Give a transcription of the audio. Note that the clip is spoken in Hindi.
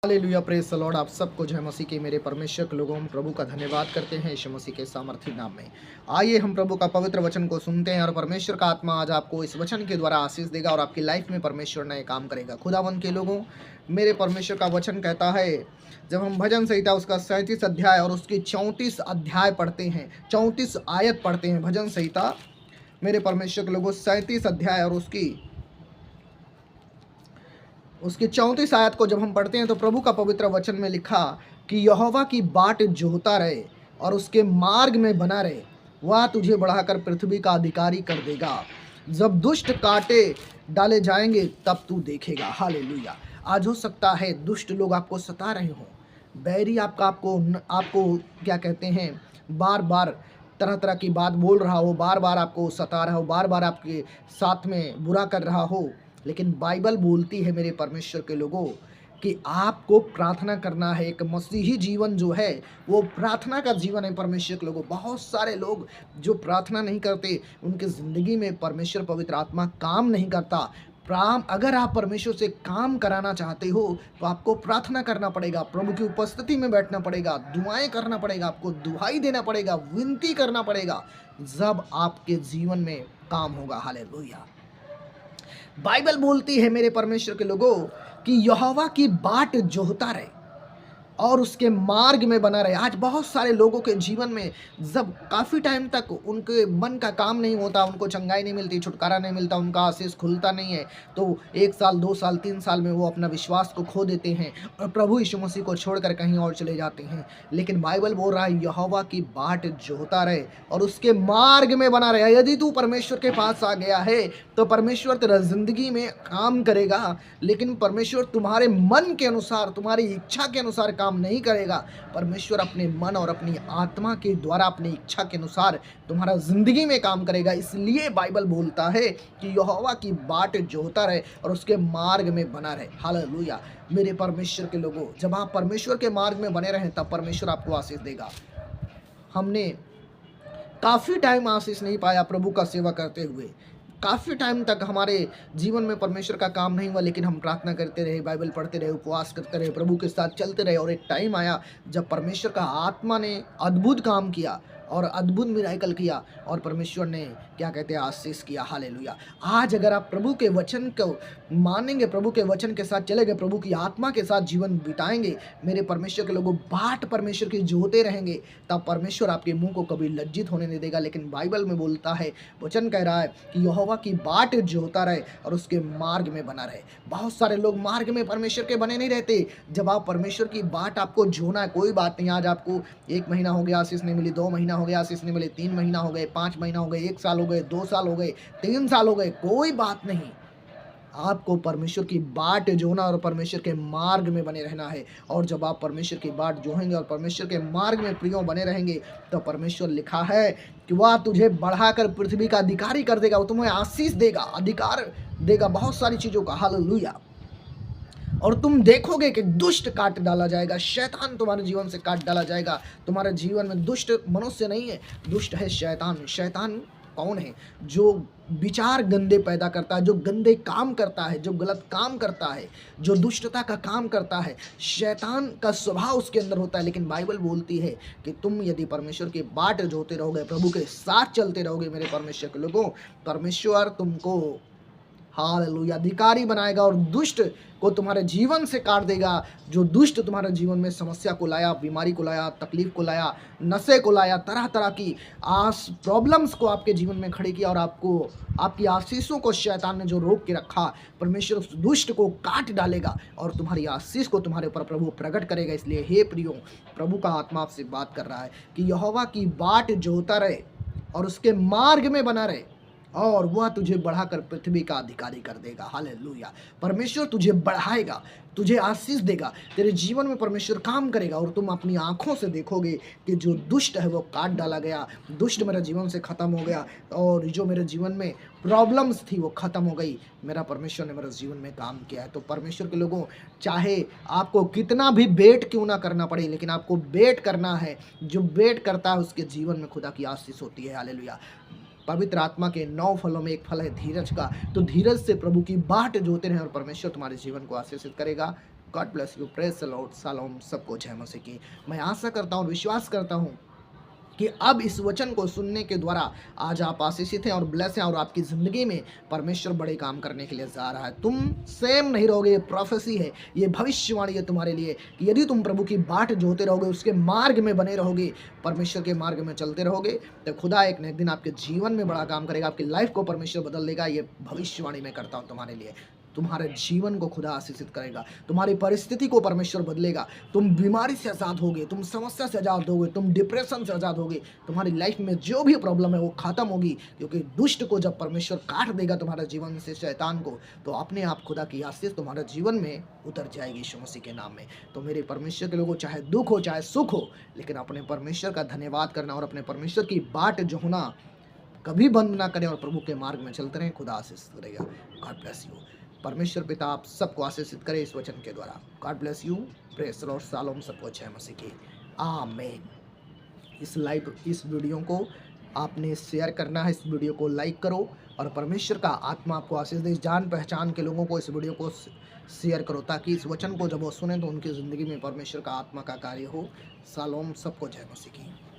Hallelujah, praise the Lord. आप सबको जय मसीह के मेरे परमेश्वर के लोगों, हम प्रभु का धन्यवाद करते हैं यीशु मसीह के सामर्थी नाम में। आइए हम प्रभु का पवित्र वचन को सुनते हैं और परमेश्वर का आत्मा आज आपको इस वचन के द्वारा आशीष देगा और आपकी लाइफ में परमेश्वर नए काम करेगा। खुदावंद के लोगों, मेरे परमेश्वर का वचन कहता है, जब हम भजन संहिता उसका 37 अध्याय और उसकी 34 अध्याय पढ़ते हैं, 34 आयत पढ़ते हैं भजन संहिता, मेरे परमेश्वर के लोगों 37 अध्याय और उसकी 34 आयत को जब हम पढ़ते हैं तो प्रभु का पवित्र वचन में लिखा कि यहोवा की बाट जोहता रहे और उसके मार्ग में बना रहे, वह तुझे बढ़ाकर पृथ्वी का अधिकारी कर देगा। जब दुष्ट काटे डाले जाएंगे तब तू देखेगा। हालेलुया। आज हो सकता है दुष्ट लोग आपको सता रहे हों, बैरी आपको आपको क्या कहते हैं, बार बार तरह तरह की बात बोल रहा हो, बार बार आपको सता रहा हो, बार बार आपके साथ में बुरा कर रहा हो, लेकिन बाइबल बोलती है मेरे परमेश्वर के लोगों कि आपको प्रार्थना करना है। एक मसीही जीवन जो है वो प्रार्थना का जीवन है परमेश्वर के लोगों। बहुत सारे लोग जो प्रार्थना नहीं करते, उनके ज़िंदगी में परमेश्वर पवित्र आत्मा काम नहीं करता। अगर आप परमेश्वर से काम कराना चाहते हो तो आपको प्रार्थना करना पड़ेगा, प्रभु की उपस्थिति में बैठना पड़ेगा, दुआएं करना पड़ेगा, आपको दुहाई देना पड़ेगा, विनती करना पड़ेगा, जब आपके जीवन में काम होगा। हालेलुया। बाइबल बोलती है मेरे परमेश्वर के लोगों कि यहोवा की बाट जोहता रहे और उसके मार्ग में बना रहे। आज बहुत सारे लोगों के जीवन में जब काफ़ी टाइम तक उनके मन का काम नहीं होता, उनको चंगाई नहीं मिलती, छुटकारा नहीं मिलता, उनका आशीष खुलता नहीं है, तो 1 साल 2 साल 3 साल में वो अपना विश्वास को खो देते हैं और प्रभु यीशु मसीह को छोड़कर कहीं और चले जाते हैं। लेकिन बाइबल बोल रहा है यहोवा की बाट जोहता रहे और उसके मार्ग में बना रहे। यदि तू परमेश्वर के पास आ गया है तो परमेश्वर तेरा जिंदगी में काम करेगा, लेकिन परमेश्वर तुम्हारे मन के अनुसार, तुम्हारी इच्छा के अनुसार काम नहीं करेगा। परमेश्वर अपने मन और अपनी आत्मा के द्वारा, अपनी इच्छा के अनुसार तुम्हारा जिंदगी में काम करेगा। इसलिए बाइबल बोलता है कि यहोवा की बाट जोहता रहे और उसके मार्ग में बना रहे। हालेलुया। मेरे परमेश्वर के लोगों, जब आप परमेश्वर के मार्ग में बने रहें तब परमेश्वर आपको आशीष देगा। हमने काफ़ी टाइम आशीष नहीं पाया प्रभु का सेवा करते हुए, काफ़ी टाइम तक हमारे जीवन में परमेश्वर का काम नहीं हुआ, लेकिन हम प्रार्थना करते रहे, बाइबल पढ़ते रहे, उपवास करते रहे, प्रभु के साथ चलते रहे और एक टाइम आया जब परमेश्वर का आत्मा ने अद्भुत काम किया और अद्भुत मिराकल किया और परमेश्वर ने क्या कहते हैं, आशीष किया। हालेलुया। आज अगर आप प्रभु के वचन को मानेंगे, प्रभु के वचन के साथ चलेंगे, प्रभु की आत्मा के साथ जीवन बिताएंगे, मेरे परमेश्वर के लोगों, बाट परमेश्वर की जोहते रहेंगे, तब परमेश्वर आपके मुंह को कभी लज्जित होने नहीं देगा। लेकिन बाइबल में बोलता है, वचन कह रहा है कि यहोवा की बाट जोहता रहे और उसके मार्ग में बना रहे। बहुत सारे लोग मार्ग में परमेश्वर के बने नहीं रहते। जब आप परमेश्वर की बाट आपको जोना है, कोई बात नहीं, आज आपको 1 महीना हो गया आशीष नहीं मिली, 2 महीना हो गया आशीष नहीं मिली, 3 महीना हो गए, 5 महीना हो गए, 1 साल हो गए, 2 साल हो गए, 3 साल हो गए, कोई बात नहीं। आपको परमेश्वर की बाट जोना और परमेश्वर के मार्ग में बने रहना है। और जब आप परमेश्वर की बाट जोहेंगे और परमेश्वर के मार्ग में प्रियों बने रहेंगे तो परमेश्वर लिखा है कि वह तुझे बढ़ाकर पृथ्वी का अधिकारी कर देगा, वो तुम्हें आशीष देगा, अधिकार देगा बहुत सारी चीज़ों का। हालेलुया। और तुम देखोगे कि दुष्ट काट डाला जाएगा, शैतान तुम्हारे जीवन से काट डाला जाएगा। तुम्हारे जीवन में दुष्ट मनुष्य नहीं है, दुष्ट है शैतान। शैतान कौन है? जो विचार गंदे पैदा करता है, जो गंदे काम करता है, जो गलत काम करता है, जो दुष्टता का काम करता है, शैतान का स्वभाव उसके अंदर होता है। लेकिन बाइबल बोलती है कि तुम यदि परमेश्वर की बाट जोते रहोगे, प्रभु के साथ चलते रहोगे, मेरे परमेश्वर के लोगों, परमेश्वर तुमको हालेलुया अधिकारी बनाएगा और दुष्ट को तुम्हारे जीवन से काट देगा। जो दुष्ट तुम्हारे जीवन में समस्या को लाया, बीमारी को लाया, तकलीफ को लाया, नशे को लाया, तरह तरह की प्रॉब्लम्स को आपके जीवन में खड़ी किया और आपको, आपकी आशीषों को शैतान ने जो रोक के रखा, परमेश्वर उस दुष्ट को काट डालेगा और तुम्हारी आशीष को तुम्हारे ऊपर प्रभु प्रकट करेगा। इसलिए हे प्रियो, प्रभु का आत्मा आपसे बात कर रहा है कि यहोवा की बाट जोहता रहे और उसके मार्ग में बना रहे और वह तुझे बढ़ाकर पृथ्वी का अधिकारी कर देगा। हालेलुया। परमेश्वर तुझे बढ़ाएगा, तुझे आशीष देगा, तेरे जीवन में परमेश्वर काम करेगा और तुम अपनी आंखों से देखोगे कि जो दुष्ट है वो काट डाला गया, दुष्ट मेरे जीवन से ख़त्म हो गया और जो मेरे जीवन में प्रॉब्लम्स थी वो ख़त्म हो गई। मेरा परमेश्वर ने मेरे जीवन में काम किया है। तो परमेश्वर के लोगों, चाहे आपको कितना भी वेट क्यों ना करना पड़े, लेकिन आपको वेट करना है। जो वेट करता है उसके जीवन में खुदा की आशीष होती है। हालेलुया। पवित्र आत्मा के 9 फलों में एक फल है धीरज का। तो धीरज से प्रभु की बाट जोते रहें और परमेश्वर तुम्हारे जीवन को आशीषित करेगा। God bless you, praise the Lord, shalom, सबको जय मसीह की। मैं आशा करता हूँ, विश्वास करता हूँ कि अब इस वचन को सुनने के द्वारा आज आप आशीषित हैं और ब्लेस हैं और आपकी ज़िंदगी में परमेश्वर बड़े काम करने के लिए जा रहा है। तुम सेम नहीं रहोगे, ये प्रोफेसी है, ये भविष्यवाणी है तुम्हारे लिए कि यदि तुम प्रभु की बाट जोते रहोगे, उसके मार्ग में बने रहोगे, परमेश्वर के मार्ग में चलते रहोगे, तो खुदा एक न एक दिन आपके जीवन में बड़ा काम करेगा, आपकी लाइफ को परमेश्वर बदल देगा। ये भविष्यवाणी मैं करता हूँ तुम्हारे लिए। तुम्हारे जीवन को खुदा आशीषित करेगा, तुम्हारी परिस्थिति को परमेश्वर बदलेगा, तुम बीमारी से आज़ाद होगे, तुम समस्या से आज़ाद होगे, तुम डिप्रेशन से आज़ाद होगे, तुम्हारी लाइफ में जो भी प्रॉब्लम है वो खत्म होगी, क्योंकि दुष्ट को जब परमेश्वर काट देगा तुम्हारे जीवन से, शैतान को, तो अपने आप खुदा की आशीष तुम्हारे जीवन में उतर जाएगी यीशु मसीह के नाम में। तो मेरे परमेश्वर के लोगों, चाहे दुख हो चाहे सुख हो, लेकिन अपने परमेश्वर का धन्यवाद करना और अपने परमेश्वर की बाट जो होना कभी बंद ना करें और प्रभु के मार्ग में चलते रहें। खुदा आशीष करेगा। God bless you. परमेश्वर पिता आप सबको आशीषित करे इस वचन के द्वारा। God bless you, praise the Lord, shalom, सबको जय मसीह की। आमीन। इस वीडियो को आपने शेयर करना है, इस वीडियो को लाइक करो और परमेश्वर का आत्मा आपको आशीष दे। जान पहचान के लोगों को इस वीडियो को शेयर करो, ताकि इस वचन को जब वो सुने तो उनकी ज़िंदगी में परमेश्वर का आत्मा का कार्य हो। शालोम, सबको जय मसीह की।